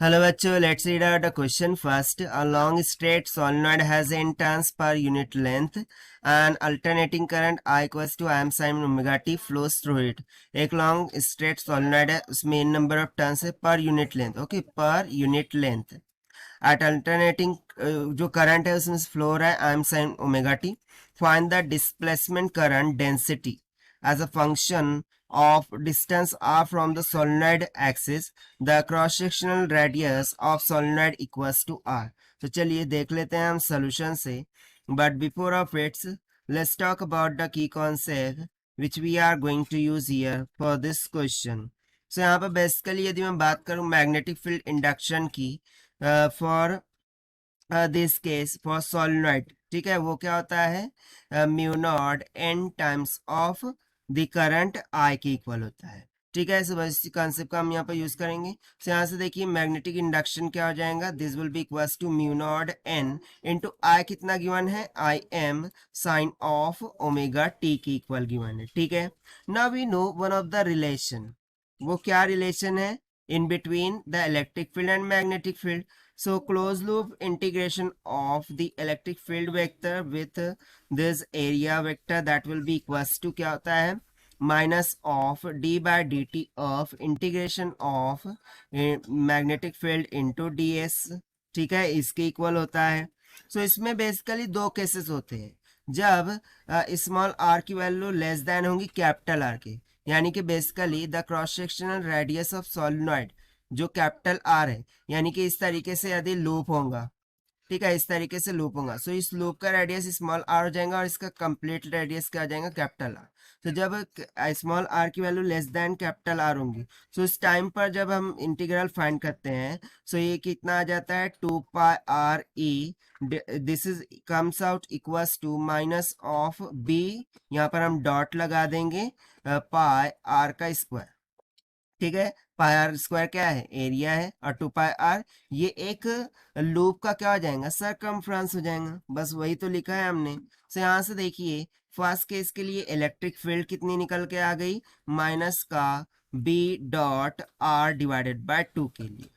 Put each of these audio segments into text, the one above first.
Hello bachcho, let's read out the question first. A long straight solenoid has n turns per unit length and alternating current I equals to m sin omega t flows through it. एक long straight solenoid है, उसमें n number of turns है per unit length. Okay, per unit length. At alternating जो current है उसमें flow हो रहा है m sin omega t. Find the displacement current density as a function of distance r from the solenoid axis. The cross sectional radius of solenoid equals to r. तो चलिए देख लेते हैं हम solution से, but before of it let's talk about the key concept which we are going to use here for this question. So यहाँ पर basically यदि मैं बात करूँ magnetic field induction की for this case for solenoid, ठीक है, वो क्या होता है mu naught n times of the current I के इक्वल होता है, ठीक है। सो बस इसी कॉन्सेप्ट का हम यहाँ पर यूज करेंगे। सो यहाँ से देखिए मैग्नेटिक इंडक्शन क्या हो जाएगा, this will be equals to mu naught n into I कितना गिवन है, I m sine of omega t के इक्वल गिवन है, ठीक है। Now we know one of the relation, वो क्या रिलेशन है in between the electric field and magnetic field. So closed loop integration of the electric field vector with this area vector that will be equals to क्या होता है, minus of d by dt of integration of magnetic field into ds, ठीक है, इसके equal होता है। सो इसमें basically दो केसेस होते हैं, जब स्मॉल r की वैल्यू लेस देन होगी कैपिटल R के, यानी कि basically the cross sectional radius of solenoid जो कैपिटल आर है, यानी कि इस तरीके से यदि लूप होगा, ठीक है, इस तरीके से लूप होगा। सो इस लूप का रेडियस स्मॉल आर हो जाएगा और इसका कंप्लीट रेडियस क्या आ जाएगा, कैपिटल आर। तो जब स्मॉल आर की value less than capital R होंगी, सो इस टाइम पर जब हम इंटीग्रल फाइंड करते हैं, सो ये कितना आ जाता है 2 pi r E, this is comes out equals to minus of B, यहाँ पर हम डॉट लगा देंगे, पाई आर का स्क्वायर, ठीक है। पाई आर स्क्वायर क्या है, एरिया है, और 2 पाई आर ये एक लूप का क्या हो जाएगा, सरकमफ्रेंस हो जाएगा, बस वही तो लिखा है हमने। तो यहाँ से देखिए फर्स्ट केस के लिए इलेक्ट्रिक फील्ड कितनी निकल के आ गई, माइनस का b dot r divided by 2 के लिए,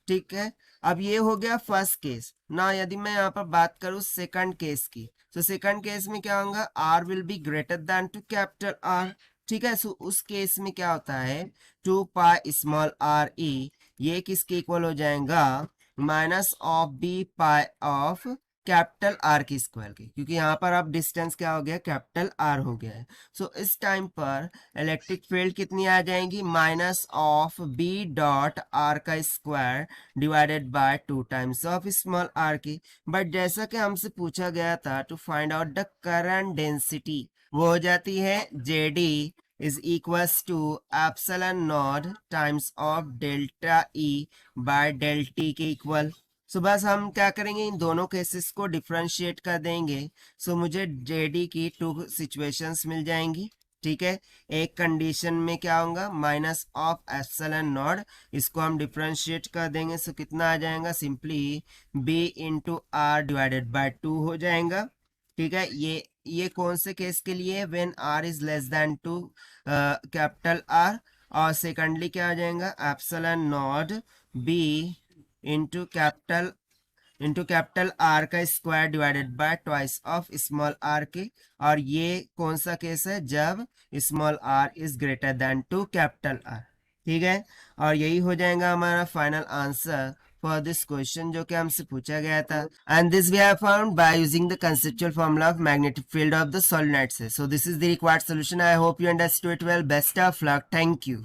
ठीक है। अब ये हो गया फर्स्ट केस ना। यदि मैं यहाँ पर बात करूँ सेकंड केस की, तो सेकंड केस में क्या होगा, r will be greater than two capital r, ठीक है। सो उस केस में क्या होता है, 2 पाई स्मॉल आर ई, ये किसके इक्वल हो जाएगा, minus of b pi of capital r की स्क्वायर के, क्योंकि यहाँ पर अब डिस्टेंस क्या हो गया, कैपिटल आर हो गया है। सो इस टाइम पर इलेक्ट्रिक फील्ड कितनी आ जाएगी, minus of B dot r का square divided by 2 times of small r की। बट जैसा कि हमसे पूछा गया था to find out the current density, वो हो जाती है JD is equals to epsilon naught times of delta E by del T के इक्वल। सो बस हम क्या करेंगे, इन दोनों केसेस को डिफरेंशिएट कर देंगे। सो मुझे JD की 2 सिचुएशंस मिल जाएंगी, ठीक है। एक कंडीशन में क्या होगा, माइनस ऑफ एप्सिलॉन नॉट, इसको हम डिफरेंशिएट कर देंगे। सो कितना आ जाएगा, simply B into r divided by 2 हो जाएगा, ठीक है। ये कौन से केस के लिए, when r is less than two capital R, और सेकंडली क्या आ जाएगा, epsilon not b into capital R का square divided by twice of small r के। और ये कौन सा केस है, जब small r is greater than two capital R, ठीक है। और यही हो जाएगा हमारा final answer for this question जो कि हमसे पूछा गया था। And this we have found by using the conceptual formula of magnetic field of the solenoid. So this is the required solution. I hope you understood it well. Best of luck. Thank you.